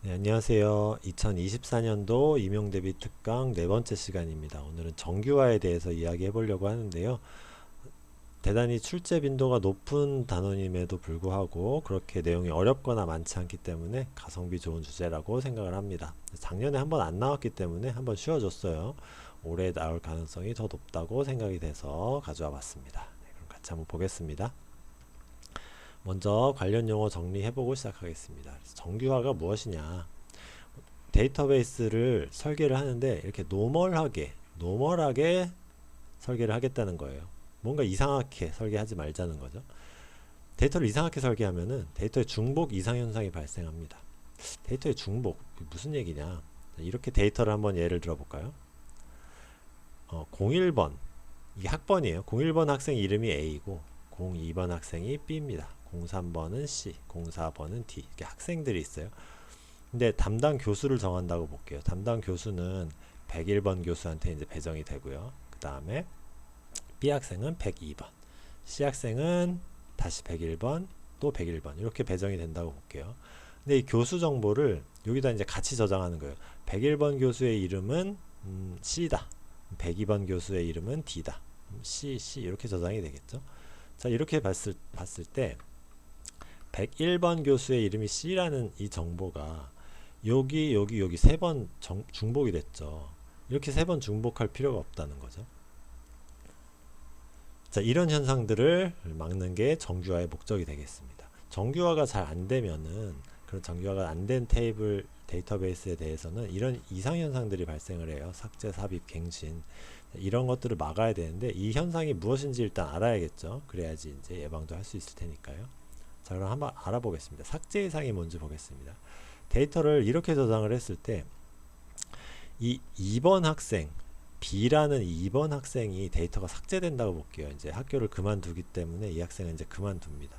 네, 안녕하세요. 2024년도 임용대비 특강 네 번째 시간입니다. 오늘은 정규화에 대해서 이야기해 보려고 하는데요. 대단히 출제 빈도가 높은 단원임에도 불구하고 그렇게 내용이 어렵거나 많지 않기 때문에 가성비 좋은 주제라고 생각을 합니다. 작년에 한번 안 나왔기 때문에 한번 쉬어줬어요. 올해 나올 가능성이 더 높다고 생각이 돼서 가져와 봤습니다. 네, 그럼 같이 한번 보겠습니다. 먼저 관련 용어 정리해보고 시작하겠습니다. 정규화가 무엇이냐? 데이터베이스를 설계를 하는데 이렇게 노멀하게 설계를 하겠다는 거예요. 뭔가 이상하게 설계하지 말자는 거죠. 데이터를 이상하게 설계하면은 데이터의 중복 이상 현상이 발생합니다. 데이터의 중복 무슨 얘기냐? 이렇게 데이터를 한번 예를 들어 볼까요? 01번 이게 학번이에요. 01번 학생 이름이 A고 02번 학생이 B입니다. 03번은 C, 04번은 D 이렇게 학생들이 있어요. 근데 담당 교수를 정한다고 볼게요. 담당 교수는 101번 교수한테 이제 배정이 되고요. 그 다음에 B 학생은 102번, C 학생은 다시 101번, 또 101번 이렇게 배정이 된다고 볼게요. 근데 이 교수 정보를 여기다 이제 같이 저장하는 거예요. 101번 교수의 이름은 C다. 102번 교수의 이름은 D다. C 이렇게 저장이 되겠죠. 자, 이렇게 봤을 때 101번 교수의 이름이 C라는 이 정보가 여기 세 번 중복이 됐죠. 이렇게 세 번 중복할 필요가 없다는 거죠. 자, 이런 현상들을 막는 게 정규화의 목적이 되겠습니다. 정규화가 잘 안 되면은 그런 정규화가 안 된 테이블 데이터베이스에 대해서는 이런 이상 현상들이 발생을 해요. 삭제, 삽입, 갱신 이런 것들을 막아야 되는데 이 현상이 무엇인지 일단 알아야겠죠. 그래야지 이제 예방도 할 수 있을 테니까요. 자, 그럼 한번 알아보겠습니다. 삭제 이상이 뭔지 보겠습니다. 데이터를 이렇게 저장을 했을 때 이 2번 학생 B라는 2번 학생이 데이터가 삭제된다고 볼게요. 이제 학교를 그만두기 때문에 이 학생은 이제 그만둡니다.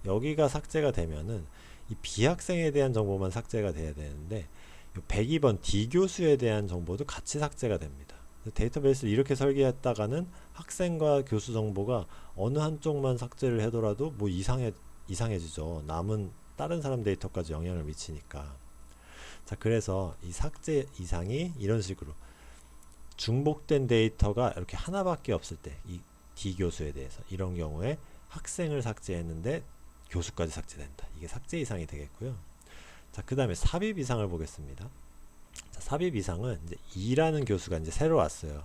여기가 삭제가 되면은 이 B 학생에 대한 정보만 삭제가 돼야 되는데 102번 D 교수에 대한 정보도 같이 삭제가 됩니다. 데이터베이스를 이렇게 설계했다가는 학생과 교수 정보가 어느 한쪽만 삭제를 하더라도 뭐 이상해지죠. 남은 다른 사람 데이터까지 영향을 미치니까. 자, 그래서 이 삭제 이상이 이런 식으로 중복된 데이터가 이렇게 하나밖에 없을 때, 이 D 교수에 대해서 이런 경우에 학생을 삭제했는데 교수까지 삭제된다. 이게 삭제 이상이 되겠고요. 자, 그 다음에 삽입 이상을 보겠습니다. 자, 삽입 이상은 이제 E라는 교수가 이제 새로 왔어요.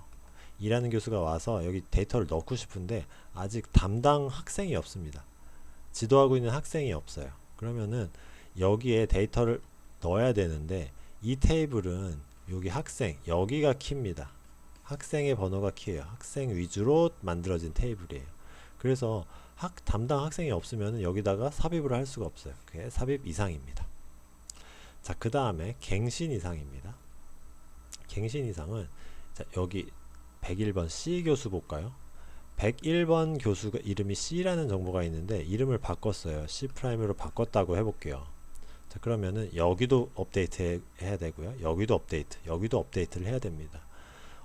E라는 교수가 와서 여기 데이터를 넣고 싶은데 아직 담당 학생이 없습니다. 지도하고 있는 학생이 없어요. 그러면은 여기에 데이터를 넣어야 되는데 이 테이블은 여기 학생, 여기가 키입니다. 학생의 번호가 키예요. 학생 위주로 만들어진 테이블이에요. 그래서 담당 학생이 없으면 여기다가 삽입을 할 수가 없어요. 그게 삽입 이상입니다. 자, 그 다음에 갱신 이상입니다. 갱신 이상은 자, 여기 101번 C 교수 볼까요? 101번 교수가 이름이 C라는 정보가 있는데 이름을 바꿨어요. C''으로 바꿨다고 해볼게요. 자, 그러면은 여기도 업데이트 해야 되고요. 여기도 업데이트를 해야 됩니다.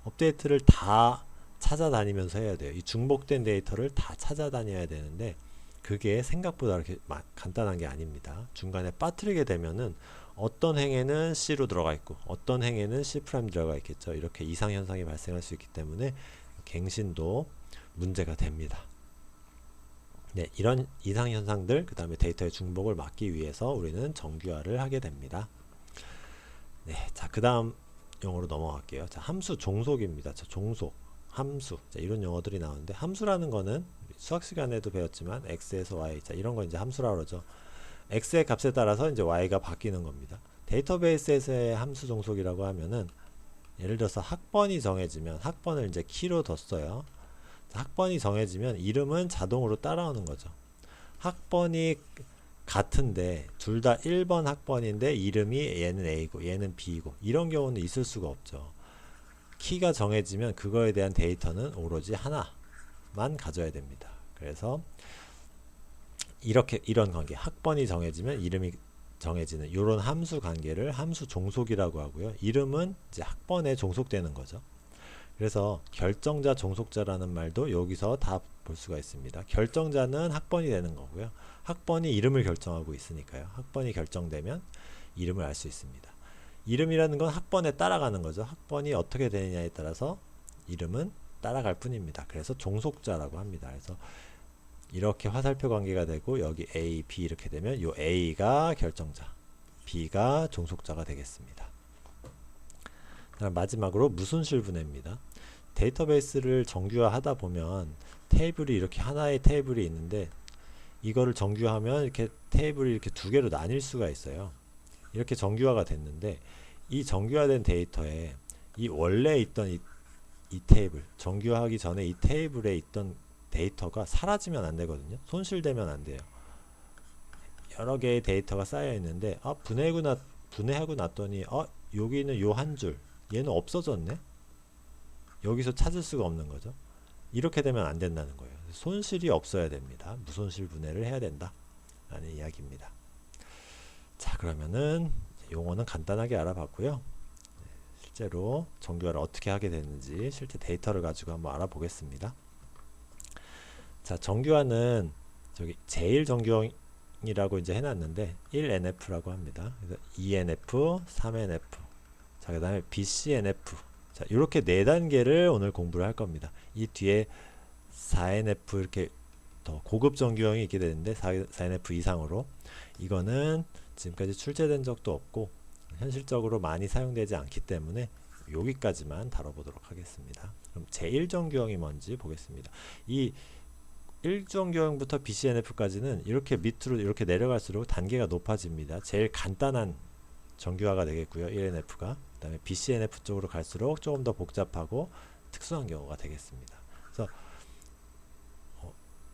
업데이트를 다 찾아다니면서 해야 돼요. 이 중복된 데이터를 다 찾아다녀야 되는데 그게 생각보다 그렇게 간단한 게 아닙니다. 중간에 빠뜨리게 되면은 어떤 행에는 C로 들어가 있고 어떤 행에는 C' 들어가 있겠죠. 이렇게 이상 현상이 발생할 수 있기 때문에 갱신도 문제가 됩니다. 네, 이런 이상 현상들, 그 다음에 데이터의 중복을 막기 위해서 우리는 정규화를 하게 됩니다. 네, 자, 그 다음 용어로 넘어갈게요. 자, 함수 종속입니다. 자, 종속, 함수. 자, 이런 용어들이 나오는데 함수라는 거는 수학 시간에도 배웠지만 x에서 y, 자, 이런 거 이제 함수라고 그러죠. x의 값에 따라서 이제 y가 바뀌는 겁니다. 데이터베이스에서의 함수 종속이라고 하면은 예를 들어서 학번이 정해지면 학번을 이제 키로 뒀어요. 학번이 정해지면 이름은 자동으로 따라오는 거죠. 학번이 같은데 둘 다 1번 학번인데 이름이 얘는 A고 얘는 B고 이런 경우는 있을 수가 없죠. 키가 정해지면 그거에 대한 데이터는 오로지 하나만 가져야 됩니다. 그래서 이런 관계, 학번이 정해지면 이름이 정해지는 이런 함수 관계를 함수 종속이라고 하고요. 이름은 이제 학번에 종속되는 거죠. 그래서 결정자, 종속자라는 말도 여기서 다 볼 수가 있습니다. 결정자는 학번이 되는 거고요. 학번이 이름을 결정하고 있으니까요. 학번이 결정되면 이름을 알 수 있습니다. 이름이라는 건 학번에 따라가는 거죠. 학번이 어떻게 되느냐에 따라서 이름은 따라갈 뿐입니다. 그래서 종속자라고 합니다. 그래서 이렇게 화살표 관계가 되고 여기 A, B 이렇게 되면 요 A가 결정자, B가 종속자가 되겠습니다. 그다음 마지막으로 무손실 분해입니다. 데이터베이스를 정규화하다 보면 테이블이 이렇게 하나의 테이블이 있는데 이거를 정규화하면 이렇게 테이블이 이렇게 두 개로 나뉠 수가 있어요. 이렇게 정규화가 됐는데 이 정규화된 데이터에 이 원래 있던 이 테이블, 정규화하기 전에 이 테이블에 있던 데이터가 사라지면 안 되거든요. 손실되면 안 돼요. 여러 개의 데이터가 쌓여 있는데 분해하고 났더니 여기는 요 한 줄, 얘는 없어졌네. 여기서 찾을 수가 없는 거죠. 이렇게 되면 안 된다는 거예요. 손실이 없어야 됩니다. 무손실 분해를 해야 된다 라는 이야기입니다. 자, 그러면은 용어는 간단하게 알아봤고요. 실제로 정규화를 어떻게 하게 되는지 실제 데이터를 가지고 한번 알아보겠습니다. 자, 정규화는 저기 제일 정규형이라고 이제 해놨는데 1NF라고 합니다. 그래서 2NF, 3NF, 자, 그 다음에 BCNF. 자, 이렇게 네 단계를 오늘 공부를 할 겁니다. 이 뒤에 4NF 이렇게 더 고급 정규형이 있게 되는데 4NF 이상으로 이거는 지금까지 출제된 적도 없고 현실적으로 많이 사용되지 않기 때문에 여기까지만 다뤄보도록 하겠습니다. 그럼 제1정규형이 뭔지 보겠습니다. 이 1정규형부터 BCNF까지는 이렇게 밑으로 이렇게 내려갈수록 단계가 높아집니다. 제일 간단한 정규화가 되겠고요. 1NF가. 그 다음에 BCNF 쪽으로 갈수록 조금 더 복잡하고 특수한 경우가 되겠습니다. 그래서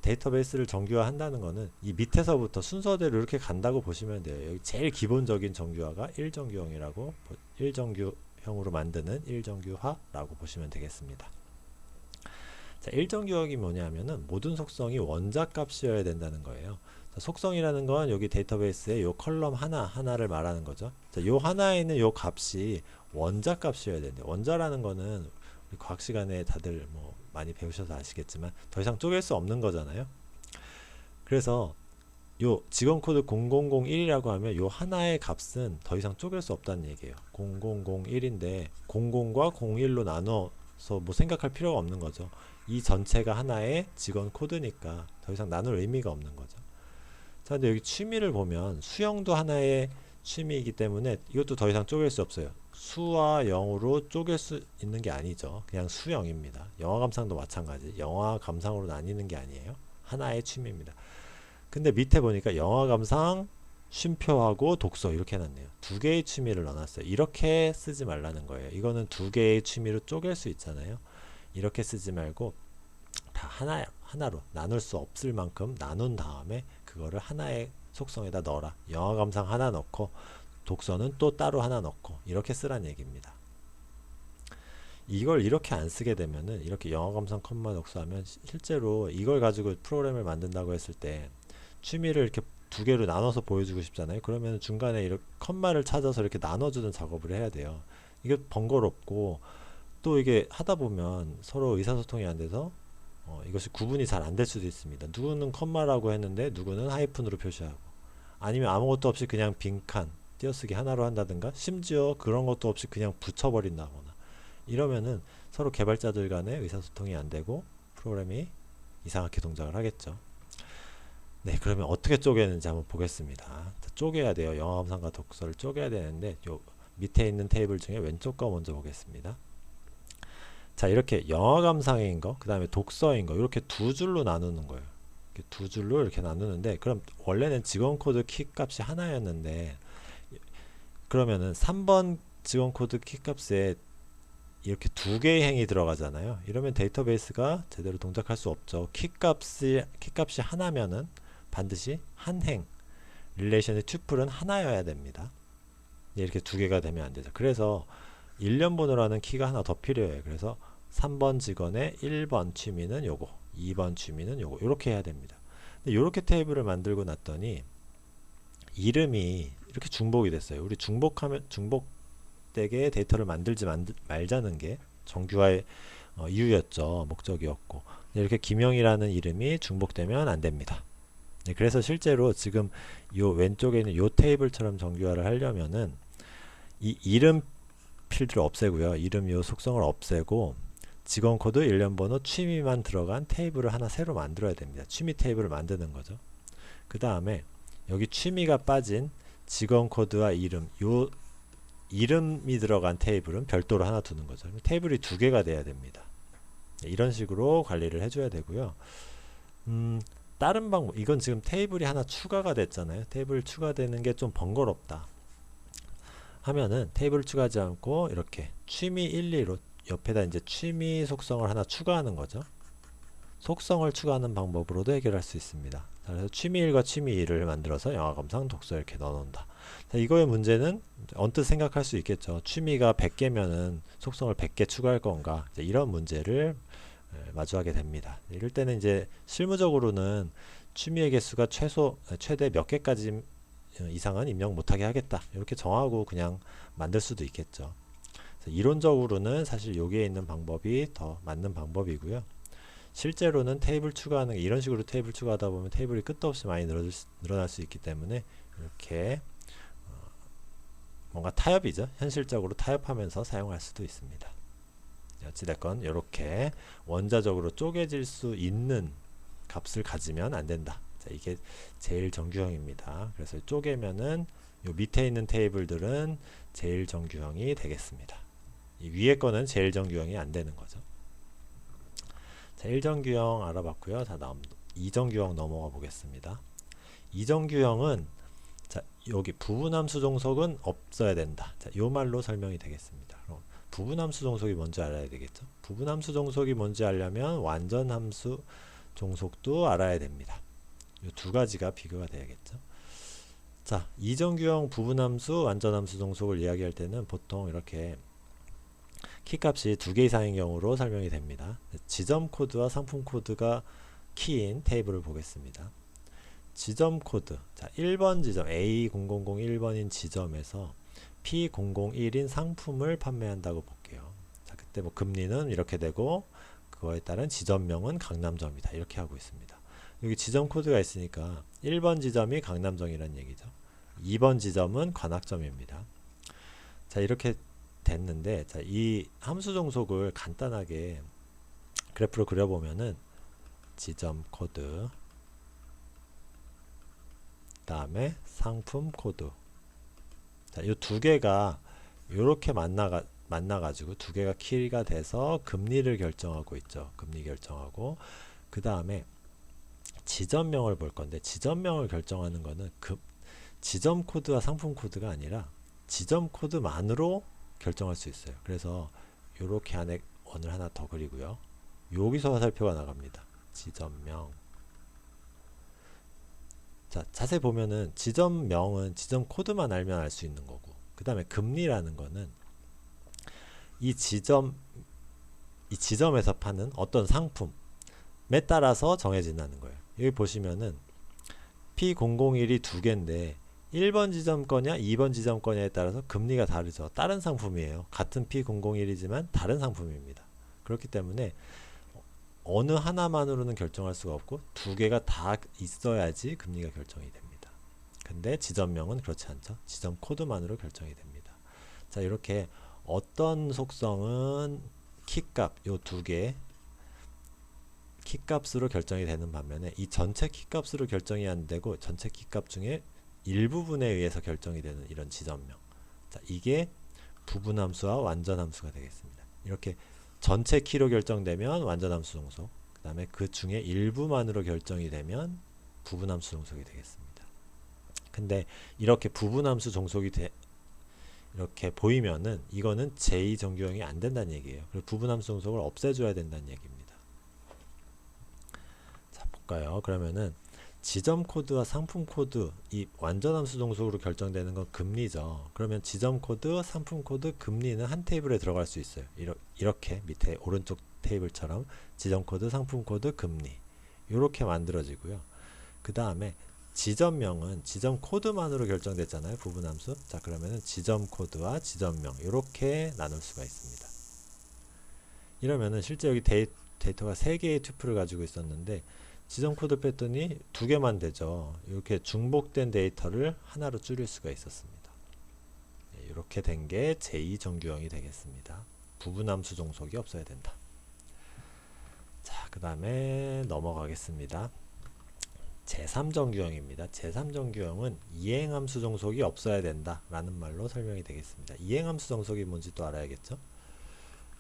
데이터베이스를 정규화한다는 거는 이 밑에서부터 순서대로 이렇게 간다고 보시면 돼요. 여기 제일 기본적인 정규화가 1정규형이라고 1정규형으로 만드는 1정규화라고 보시면 되겠습니다. 자, 1정규형이 뭐냐면은 모든 속성이 원자값이어야 된다는 거예요. 자, 속성이라는 건 여기 데이터베이스에 요 컬럼 하나를 말하는 거죠. 자, 요 하나에 있는 요 값이 원자값이어야 되는데 원자라는 거는 우리 과학 시간에 다들 뭐 많이 배우셔서 아시겠지만 더 이상 쪼갤 수 없는 거잖아요. 그래서 요 직원 코드 0001이라고 하면 요 하나의 값은 더 이상 쪼갤 수 없다는 얘기예요. 0001인데 00과 01로 나눠서 뭐 생각할 필요가 없는 거죠. 이 전체가 하나의 직원 코드니까 더 이상 나눌 의미가 없는 거죠. 자, 근데 여기 취미를 보면 수형도 하나의 취미이기 때문에 이것도 더 이상 쪼갤 수 없어요. 수와 0으로 쪼갤 수 있는 게 아니죠. 그냥 수형입니다. 영화 감상도 마찬가지. 영화 감상으로 나뉘는 게 아니에요. 하나의 취미입니다. 근데 밑에 보니까 영화 감상, 쉼표하고 독서 이렇게 해놨네요. 두 개의 취미를 넣어놨어요. 이렇게 쓰지 말라는 거예요. 이거는 두 개의 취미로 쪼갤 수 있잖아요. 이렇게 쓰지 말고 다 하나로 나눌 수 없을 만큼 나눈 다음에 그거를 하나의 속성에다 넣어라. 영화 감상 하나 넣고 독서는 또 따로 하나 넣고 이렇게 쓰란 얘기입니다. 이걸 이렇게 안 쓰게 되면은 이렇게 영화 감상 컴마 독서하면 실제로 이걸 가지고 프로그램을 만든다고 했을 때 취미를 이렇게 두 개로 나눠서 보여주고 싶잖아요. 그러면 중간에 이렇게 컴마를 찾아서 이렇게 나눠주는 작업을 해야 돼요. 이게 번거롭고 또 이게 하다 보면 서로 의사소통이 안 돼서 이것이 구분이 잘 안 될 수도 있습니다. 누구는 컴마라고 했는데 누구는 하이픈으로 표시하고 아니면 아무것도 없이 그냥 빈칸 띄어쓰기 하나로 한다든가 심지어 그런 것도 없이 그냥 붙여버린다거나 이러면은 서로 개발자들 간에 의사소통이 안 되고 프로그램이 이상하게 동작을 하겠죠. 네, 그러면 어떻게 쪼개는지 한번 보겠습니다. 자, 쪼개야 돼요. 영화 감상과 독서를 쪼개야 되는데 요 밑에 있는 테이블 중에 왼쪽 거 먼저 보겠습니다. 자, 이렇게 영화 감상인 거, 그 다음에 독서인 거 이렇게 두 줄로 나누는 거예요. 이렇게 두 줄로 이렇게 나누는데 그럼 원래는 직원 코드 키 값이 하나였는데 그러면은 3번 직원 코드 키 값에 이렇게 두 개의 행이 들어가잖아요. 이러면 데이터베이스가 제대로 동작할 수 없죠. 키 값이 하나면은 반드시 한 행, 릴레이션의 튜플은 하나여야 됩니다. 이렇게 두 개가 되면 안 되죠. 그래서 1년 번호라는 키가 하나 더 필요해요. 그래서 3번 직원의 1번 취미는 요거, 2번 취미는 요거 이렇게 해야 됩니다. 근데 이렇게 테이블을 만들고 났더니 이름이 이렇게 중복이 됐어요. 우리 중복되게 데이터를 만들지 말자는 게 정규화의 이유였죠. 목적이었고 이렇게 김영이라는 이름이 중복되면 안 됩니다. 네, 그래서 실제로 지금 요 왼쪽에 있는 요 테이블처럼 정규화를 하려면은 이 이름 필드를 없애고요. 이름 요 속성을 없애고 직원 코드, 일련 번호, 취미만 들어간 테이블을 하나 새로 만들어야 됩니다. 취미 테이블을 만드는 거죠. 그 다음에 여기 취미가 빠진 직원 코드와 이름, 요 이름이 들어간 테이블은 별도로 하나 두는 거죠. 테이블이 두 개가 돼야 됩니다. 이런 식으로 관리를 해줘야 되고요. 다른 방법, 이건 지금 테이블이 하나 추가가 됐잖아요. 테이블 추가되는 게 좀 번거롭다 하면은 테이블 추가하지 않고 이렇게 취미 1, 2로 옆에다 이제 취미 속성을 하나 추가하는 거죠. 속성을 추가하는 방법으로도 해결할 수 있습니다. 그래서 취미 1과 취미 2를 만들어서 영화 감상, 독서 이렇게 넣어놓는다. 자, 이거의 문제는 언뜻 생각할 수 있겠죠. 취미가 100개면은 속성을 100개 추가할 건가? 이런 문제를 마주하게 됩니다. 이럴 때는 이제 실무적으로는 취미의 개수가 최대 몇 개까지 이상은 입력 못하게 하겠다. 이렇게 정하고 그냥 만들 수도 있겠죠. 이론적으로는 사실 여기에 있는 방법이 더 맞는 방법이고요. 실제로는 테이블 추가하는 게 이런 식으로 테이블 추가하다 보면 테이블이 끝도 없이 많이 늘어날 수 있기 때문에 이렇게 뭔가 타협이죠. 현실적으로 타협하면서 사용할 수도 있습니다. 어찌됐건 이렇게 원자적으로 쪼개질 수 있는 값을 가지면 안 된다. 자, 이게 제일 정규형입니다. 그래서 쪼개면은 요 밑에 있는 테이블들은 제일 정규형이 되겠습니다. 이 위에 거는 제일 정규형이 안 되는 거죠. 자, 1정규형 알아봤고요. 자, 다음 2정규형 넘어가 보겠습니다. 2정규형은 자, 여기 부분함수 종속은 없어야 된다. 자, 요 말로 설명이 되겠습니다. 그럼 부분함수 종속이 뭔지 알아야 되겠죠. 부분함수 종속이 뭔지 알려면 완전함수 종속도 알아야 됩니다. 이 두 가지가 비교가 돼야겠죠. 자, 이정규형 부분함수, 완전함수 종속을 이야기할 때는 보통 이렇게 키값이 2개 이상인 경우로 설명이 됩니다. 지점 코드와 상품 코드가 키인 테이블을 보겠습니다. 지점 코드, 자, 1번 지점 A0001번인 지점에서 P001인 상품을 판매한다고 볼게요. 자, 그때 뭐 금리는 이렇게 되고 그거에 따른 지점명은 강남점이다. 이렇게 하고 있습니다. 여기 지점 코드가 있으니까 1번 지점이 강남점이라는 얘기죠. 2번 지점은 관악점입니다. 자, 이렇게 됐는데, 자, 이 함수 종속을 간단하게 그래프로 그려보면은 지점 코드, 다음에 상품 코드. 자, 이 두 개가 이렇게 만나가지고 두 개가 키가 돼서 금리를 결정하고 있죠. 금리 결정하고 그 다음에 지점명을 볼 건데 지점명을 결정하는 거는 지점 코드와 상품 코드가 아니라 지점 코드만으로 결정할 수 있어요. 그래서 이렇게 안에 원을 하나 더 그리고요. 여기서 화살표가 나갑니다. 지점명. 자, 자세히 보면은 지점명은 지점 코드만 알면 알 수 있는 거고, 그 다음에 금리라는 거는 이 지점에서 파는 어떤 상품에 따라서 정해진다는 거예요. 여기 보시면은 P001이 두 개인데 1번 지점 거냐 2번 지점 거냐에 따라서 금리가 다르죠. 다른 상품이에요. 같은 P001이지만 다른 상품입니다. 그렇기 때문에 어느 하나만으로는 결정할 수가 없고 두 개가 다 있어야지 금리가 결정이 됩니다. 근데 지점명은 그렇지 않죠. 지점 코드만으로 결정이 됩니다. 자, 이렇게 어떤 속성은 키값 요 두 개 키값으로 결정이 되는 반면에 이 전체 키값으로 결정이 안 되고 전체 키값 중에 일부분에 의해서 결정이 되는 이런 지점명. 자, 이게 부분함수와 완전함수가 되겠습니다. 이렇게 전체 키로 결정되면 완전함수 종속, 그 다음에 그 중에 일부만으로 결정이 되면 부분함수 종속이 되겠습니다. 근데 이렇게 부분함수 종속이 이렇게 보이면은 이거는 제2정규형이 안 된다는 얘기예요. 그리고 부분함수 종속을 없애줘야 된다는 얘기입니다. 자, 볼까요? 그러면은 지점 코드와 상품 코드, 이 완전함수 종속으로 결정되는 건 금리죠. 그러면 지점 코드, 상품 코드, 금리는 한 테이블에 들어갈 수 있어요. 이렇게 밑에 오른쪽 테이블처럼 지점 코드, 상품 코드, 금리 이렇게 만들어지고요. 그 다음에 지점명은 지점 코드만으로 결정됐잖아요. 부분함수. 자, 그러면은 지점 코드와 지점명 이렇게 나눌 수가 있습니다. 이러면은 실제 여기 데이터가 3개의 튜플을 가지고 있었는데 지정 코드 뺐더니 두 개만 되죠. 이렇게 중복된 데이터를 하나로 줄일 수가 있었습니다. 네, 이렇게 된 게 제2 정규형이 되겠습니다. 부분함수 종속이 없어야 된다. 자, 그 다음에 넘어가겠습니다. 제3정규형입니다. 제3정규형은 이행함수 종속이 없어야 된다 라는 말로 설명이 되겠습니다. 이행함수 종속이 뭔지 또 알아야겠죠.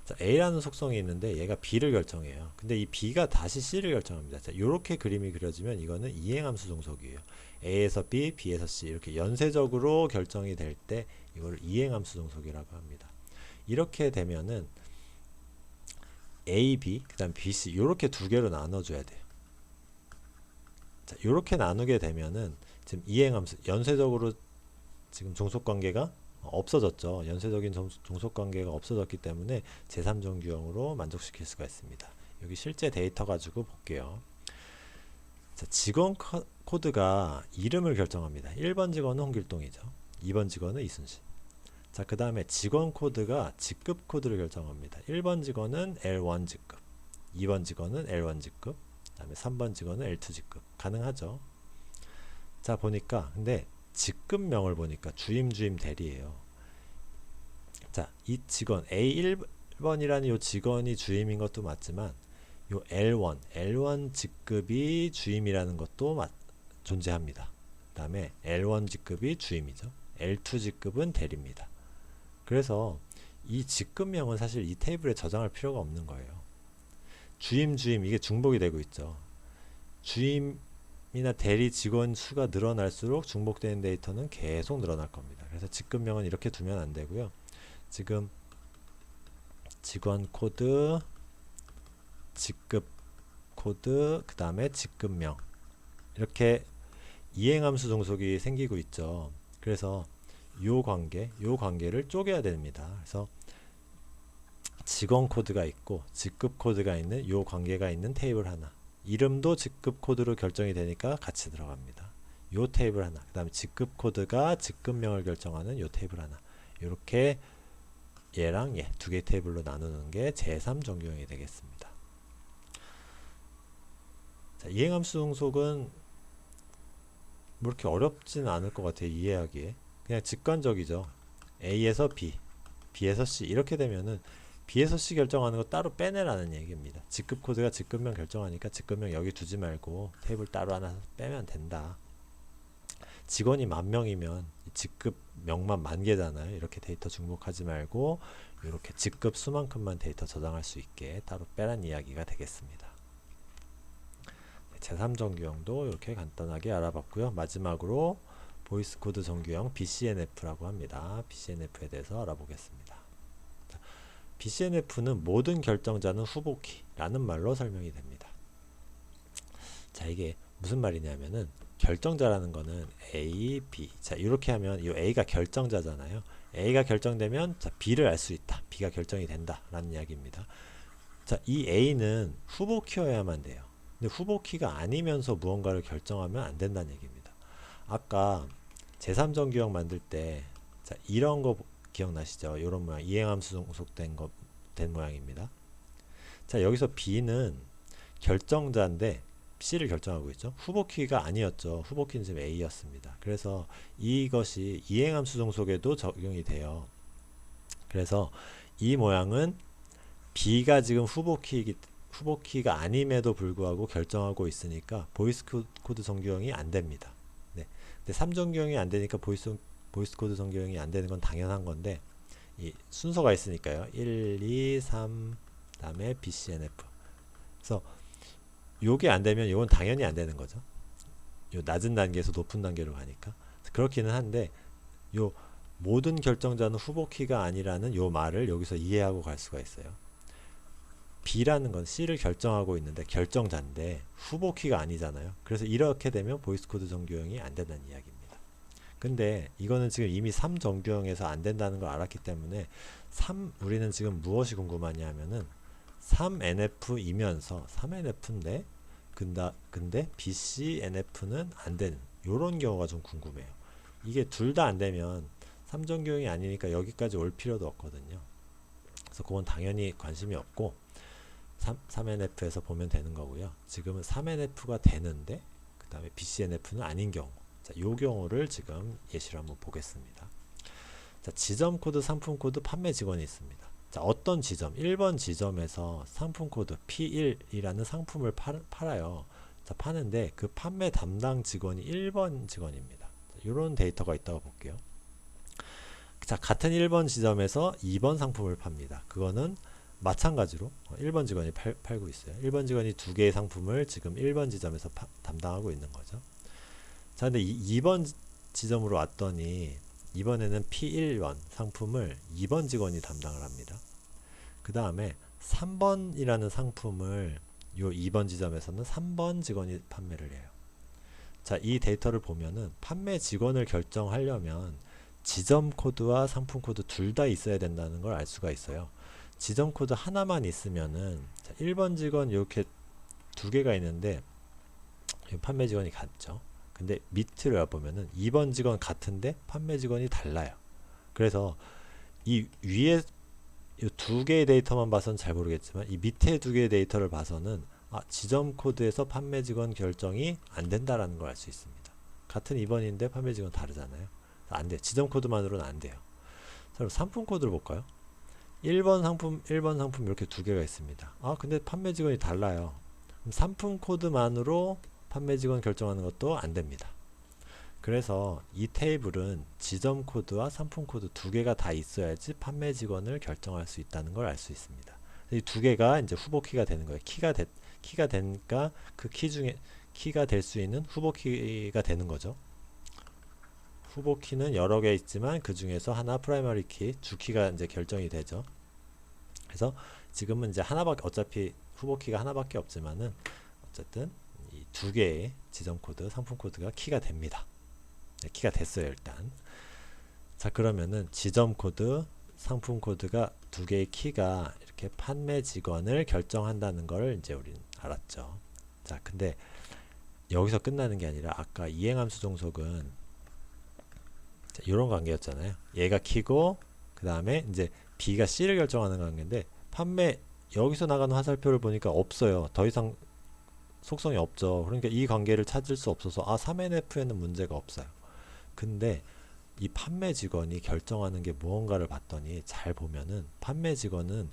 자, A라는 속성이 있는데 얘가 B를 결정해요. 근데 이 B가 다시 C를 결정합니다. 자, 이렇게 그림이 그려지면 이거는 이행함수 종속이에요. A에서 B, B에서 C 이렇게 연쇄적으로 결정이 될 때 이걸 이행함수 종속이라고 합니다. 이렇게 되면은 A, B, 그 다음 B, C 이렇게 두 개로 나눠줘야 돼요. 자, 이렇게 나누게 되면은 지금 이행함수 연쇄적으로 지금 종속관계가 없어졌죠. 연쇄적인 종속관계가 없어졌기 때문에 제3정규형으로 만족시킬 수가 있습니다. 여기 실제 데이터 가지고 볼게요. 자, 직원 코드가 이름을 결정합니다. 1번 직원은 홍길동이죠. 2번 직원은 이순신. 자, 그 다음에 직원 코드가 직급 코드를 결정합니다. 1번 직원은 L1 직급, 2번 직원은 L1 직급, 그 다음에 3번 직원은 L2 직급. 가능하죠. 자, 보니까 근데 직급명을 보니까 주임 대리예요. 자, 이 직원 A1번이라는 이 직원이 주임인 것도 맞지만 요 L1 직급이 주임이라는 것도 존재합니다. 그 다음에 L1 직급이 주임이죠. L2 직급은 대리입니다. 그래서 이 직급명은 사실 이 테이블에 저장할 필요가 없는 거예요. 주임 이게 중복이 되고 있죠. 주임이나 대리 직원 수가 늘어날수록 중복되는 데이터는 계속 늘어날 겁니다. 그래서 직급명은 이렇게 두면 안 되고요. 지금 직원 코드, 직급 코드, 그 다음에 직급명 이렇게 이행함수 종속이 생기고 있죠. 그래서 요 관계를 쪼개야 됩니다. 그래서 직원 코드가 있고 직급 코드가 있는 요 관계가 있는 테이블 하나, 이름도 직급 코드로 결정이 되니까 같이 들어갑니다. 요 테이블 하나, 그 다음에 직급 코드가 직급명을 결정하는 요 테이블 하나, 이렇게 얘랑 얘 두 개 테이블로 나누는 게 제3정규형이 되겠습니다. 자, 이행함수 종속은 뭐 이렇게 어렵지는 않을 것 같아요. 이해하기에 그냥 직관적이죠. A에서 B, B에서 C 이렇게 되면은 B에서 C 결정하는 거 따로 빼내라는 얘기입니다. 직급 코드가 직급명 결정하니까 직급명 여기 두지 말고 테이블 따로 하나 빼면 된다. 직원이 10,000명이면 직급명만 10,000개잖아요. 이렇게 데이터 중복하지 말고 이렇게 직급 수만큼만 데이터 저장할 수 있게 따로 빼란 이야기가 되겠습니다. 제3정규형도 이렇게 간단하게 알아봤고요. 마지막으로 보이스 코드 정규형 BCNF라고 합니다. BCNF에 대해서 알아보겠습니다. BCNF는 모든 결정자는 후보키라는 말로 설명이 됩니다. 자, 이게 무슨 말이냐면은 결정자라는 거는 A, B. 자, 이렇게 하면 이 A가 결정자잖아요. A가 결정되면 자, B를 알 수 있다. B가 결정이 된다. 라는 이야기입니다. 자, 이 A는 후보키여야만 돼요. 근데 후보키가 아니면서 무언가를 결정하면 안 된다는 얘기입니다. 아까 제3정규형 만들 때 자, 이런 거 기억나시죠? 이런 모양, 이행함수 종속된 모양입니다. 자, 여기서 B는 결정자인데 C를 결정하고 있죠. 후보키가 아니었죠. 후보키는 지금 A였습니다. 그래서 이것이 이행함수 종속에도 적용이 돼요. 그래서 이 모양은 B가 지금 후보키가 아님에도 불구하고 결정하고 있으니까 보이스 코드 정규형이 안 됩니다. 네. 근데 3정규형이 안 되니까 보이스 코드 정규형이 안 되는 건 당연한 건데 이 순서가 있으니까요. 1, 2, 3 그다음에 BCNF. 그래서 요게 안 되면 이건 당연히 안 되는 거죠. 요 낮은 단계에서 높은 단계로 가니까. 그렇기는 한데 요 모든 결정자는 후보키가 아니라는 요 말을 여기서 이해하고 갈 수가 있어요. B라는 건 C를 결정하고 있는데 결정자인데 후보키가 아니잖아요. 그래서 이렇게 되면 보이스 코드 정규형이 안 된다는 이야기입니다. 근데 이거는 지금 이미 3정규형에서 안 된다는 걸 알았기 때문에 우리는 지금 무엇이 궁금하냐 하면은 3NF이면서 3NF인데 근데 BCNF는 안 되는 요런 경우가 좀 궁금해요. 이게 둘 다 안 되면 3정규형이 아니니까 여기까지 올 필요도 없거든요. 그래서 그건 당연히 관심이 없고 3NF에서 보면 되는 거고요. 지금은 3NF가 되는데 그 다음에 BCNF는 아닌 경우, 자, 요 경우를 지금 예시로 한번 보겠습니다. 자, 지점 코드, 상품 코드, 판매 직원이 있습니다. 자, 어떤 지점, 1번 지점에서 상품 코드 P1이라는 상품을 팔아요. 자, 파는데 그 판매 담당 직원이 1번 직원입니다. 이런 데이터가 있다고 볼게요. 자, 같은 1번 지점에서 2번 상품을 팝니다. 그거는 마찬가지로 1번 직원이 팔고 있어요. 1번 직원이 두 개의 상품을 지금 1번 지점에서 담당하고 있는 거죠. 자, 근데 2번 지점으로 왔더니 이번에는 P1번 상품을 2번 직원이 담당을 합니다. 그 다음에 3번이라는 상품을 요 2번 지점에서는 3번 직원이 판매를 해요. 자, 이 데이터를 보면은 판매 직원을 결정하려면 지점 코드와 상품 코드 둘 다 있어야 된다는 걸 알 수가 있어요. 지점 코드 하나만 있으면은, 자, 1번 직원 이렇게 두 개가 있는데 판매 직원이 같죠. 근데 밑을 보면은 2번 직원 같은데 판매 직원이 달라요. 그래서 이 위에 이 두 개의 데이터만 봐서는 잘 모르겠지만 이 밑에 두 개의 데이터를 봐서는 지점 코드에서 판매 직원 결정이 안 된다라는 걸 알 수 있습니다. 같은 2번인데 판매 직원 다르잖아요. 안 돼. 지점 코드만으로는 안 돼요. 자, 그럼 상품 코드를 볼까요? 1번 상품 이렇게 두 개가 있습니다. 근데 판매 직원이 달라요. 그럼 상품 코드만으로 판매 직원 결정하는 것도 안 됩니다. 그래서 이 테이블은 지점 코드와 상품 코드 두 개가 다 있어야지 판매 직원을 결정할 수 있다는 걸 알 수 있습니다. 이 두 개가 이제 후보 키가 되는 거예요. 키가 되니까 그 키 중에 키가 될 수 있는 후보 키가 되는 거죠. 후보 키는 여러 개 있지만 그 중에서 하나 프라이머리 키, 주키가 이제 결정이 되죠. 그래서 지금은 이제 하나밖에, 어차피 후보 키가 하나밖에 없지만은 어쨌든 이 두 개의 지점 코드, 상품 코드가 키가 됩니다. 네, 키가 됐어요, 일단. 자, 그러면은 지점 코드, 상품 코드가 두 개의 키가 이렇게 판매 직원을 결정한다는 걸 이제 우리는 알았죠. 자, 근데 여기서 끝나는 게 아니라 아까 이행함수 종속은 이런 관계였잖아요. 얘가 키고 그 다음에 이제 B가 C를 결정하는 관계인데 판매 여기서 나가는 화살표를 보니까 없어요. 더 이상 속성이 없죠. 그러니까 이 관계를 찾을 수 없어서 3NF에는 문제가 없어요. 근데 이 판매 직원이 결정하는 게 무언가를 봤더니 잘 보면은 판매 직원은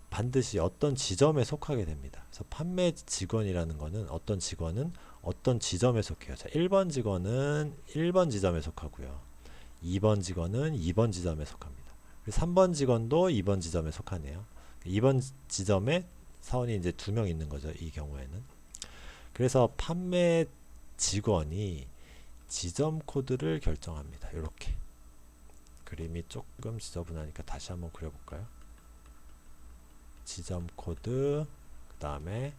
반드시 어떤 지점에 속하게 됩니다. 그래서 판매 직원이라는 거는 어떤 직원은 어떤 지점에 속해요. 자, 1번 직원은 1번 지점에 속하고요. 2번 직원은 2번 지점에 속합니다. 3번 직원도 2번 지점에 속하네요. 2번 지점에 사원이 이제 2명 있는 거죠. 이 경우에는. 그래서 판매 직원이 지점 코드를 결정합니다. 이렇게. 그림이 조금 지저분하니까 다시 한번 그려볼까요? 지점 코드, 그 다음에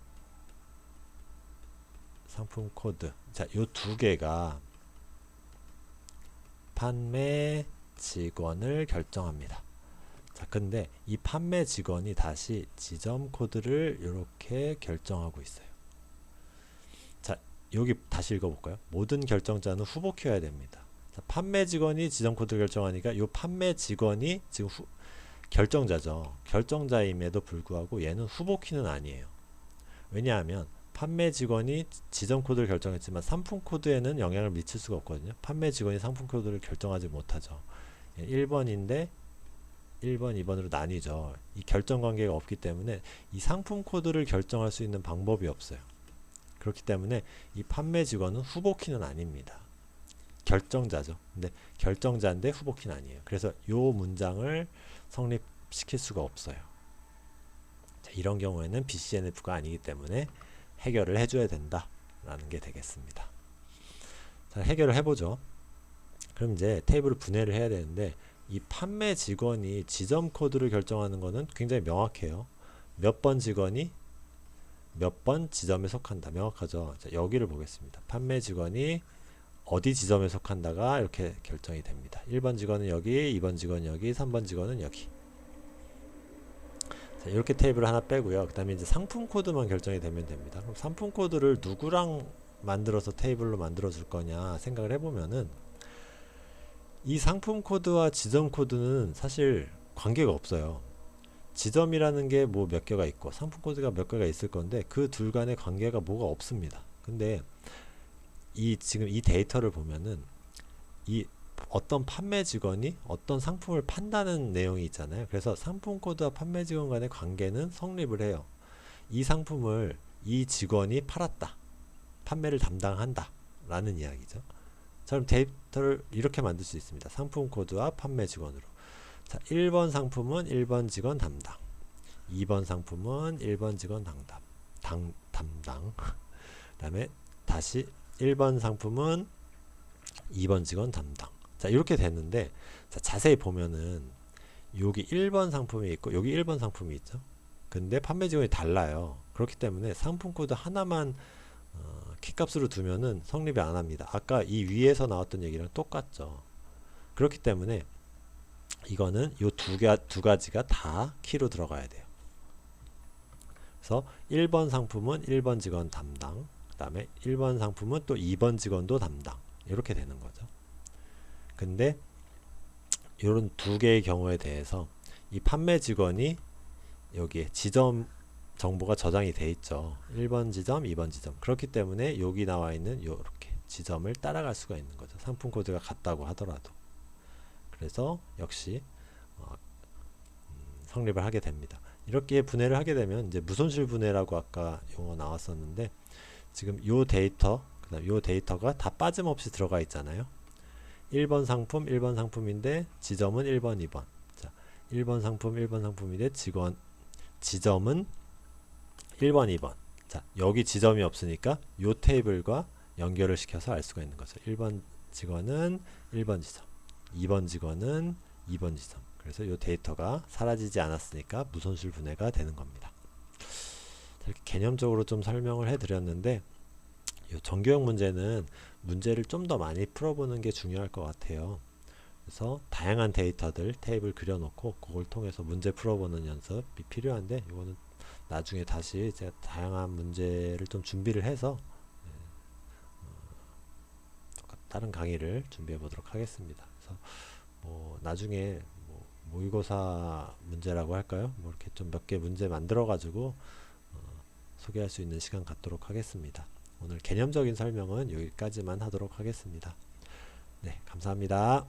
상품 코드. 자, 요 두 개가 판매 직원을 결정합니다. 자, 근데 이 판매 직원이 다시 지점 코드를 이렇게 결정하고 있어요. 자, 여기 다시 읽어볼까요? 모든 결정자는 후보 키여야 됩니다. 자, 판매 직원이 지점 코드를 결정하니까 이 판매 직원이 지금 결정자죠. 결정자임에도 불구하고 얘는 후보 키는 아니에요. 왜냐하면 판매 직원이 지점 코드를 결정했지만 상품 코드에는 영향을 미칠 수가 없거든요. 판매 직원이 상품 코드를 결정하지 못하죠. 1번인데 1번, 2번으로 나뉘죠. 이 결정 관계가 없기 때문에 이 상품 코드를 결정할 수 있는 방법이 없어요. 그렇기 때문에 이 판매 직원은 후보 키는 아닙니다. 결정자죠. 근데 결정자인데 후보 키는 아니에요. 그래서 이 문장을 성립시킬 수가 없어요. 자, 이런 경우에는 BCNF가 아니기 때문에 해결을 해줘야 된다라는 게 되겠습니다. 자, 해결을 해보죠. 그럼 이제 테이블을 분해를 해야 되는데 이 판매 직원이 지점 코드를 결정하는 것은 굉장히 명확해요. 몇 번 직원이 몇 번 지점에 속한다. 명확하죠. 자, 여기를 보겠습니다. 판매 직원이 어디 지점에 속한다가 이렇게 결정이 됩니다. 1번 직원은 여기, 2번 직원은 여기, 3번 직원은 여기. 자, 이렇게 테이블을 하나 빼고요. 그 다음에 이제 상품 코드만 결정이 되면 됩니다. 그럼 상품 코드를 누구랑 만들어서 테이블로 만들어 줄 거냐 생각을 해보면은 이 상품 코드와 지점 코드는 사실 관계가 없어요. 지점이라는 게 뭐 몇 개가 있고 상품 코드가 몇 개가 있을 건데 그 둘 간의 관계가 뭐가 없습니다. 근데 지금 이 데이터를 보면은 이 어떤 판매 직원이 어떤 상품을 판다는 내용이 있잖아요. 그래서 상품 코드와 판매 직원 간의 관계는 성립을 해요. 이 상품을 이 직원이 팔았다. 판매를 담당한다. 라는 이야기죠. 자, 그럼 데이터를 이렇게 만들 수 있습니다. 상품 코드와 판매 직원으로. 자, 1번 상품은 1번 직원 담당. 2번 상품은 1번 직원 담당. 그다음에 다시 1번 상품은 2번 직원 담당. 자, 이렇게 됐는데, 자, 자세히 보면은 여기 1번 상품이 있고 여기 1번 상품이 있죠. 근데 판매 직원이 달라요. 그렇기 때문에 상품 코드 하나만 키값으로 두면은 성립이 안 합니다. 아까 이 위에서 나왔던 얘기랑 똑같죠. 그렇기 때문에 이거는 요 두 가지가 다 키로 들어가야 돼요. 그래서 1번 상품은 1번 직원 담당, 그 다음에 1번 상품은 또 2번 직원도 담당, 이렇게 되는 거죠. 근데 이런 두 개의 경우에 대해서 이 판매 직원이 여기에 지점 정보가 저장이 돼 있죠. 1번 지점, 2번 지점. 그렇기 때문에 여기 나와 있는 요렇게 지점을 따라갈 수가 있는 거죠. 상품 코드가 같다고 하더라도. 그래서 역시 성립을 하게 됩니다. 이렇게 분해를 하게 되면 이제 무손실 분해라고 아까 용어 나왔었는데, 지금 요 데이터, 그다음 요 데이터가 다 빠짐없이 들어가 있잖아요. 1번 상품, 1번 상품인데 지점은 1번, 2번. 자, 1번 상품, 1번 상품인데 지점은 1번, 2번. 자, 여기 지점이 없으니까 요 테이블과 연결을 시켜서 알 수가 있는 거죠. 1번 직원은 1번 지점, 2번 직원은 2번 지점. 그래서 이 데이터가 사라지지 않았으니까 무손실 분해가 되는 겁니다. 이렇게 개념적으로 좀 설명을 해드렸는데, 이 정규형 문제는 문제를 좀 더 많이 풀어보는 게 중요할 것 같아요. 그래서 다양한 데이터들 테이블 그려놓고 그걸 통해서 문제 풀어보는 연습이 필요한데, 이거는 나중에 다시 제가 다양한 문제를 좀 준비를 해서 다른 강의를 준비해 보도록 하겠습니다. 그래서 뭐 나중에 모의고사 문제라고 할까요? 뭐 이렇게 좀 몇 개 문제 만들어 가지고 소개할 수 있는 시간 갖도록 하겠습니다. 오늘 개념적인 설명은 여기까지만 하도록 하겠습니다. 네, 감사합니다.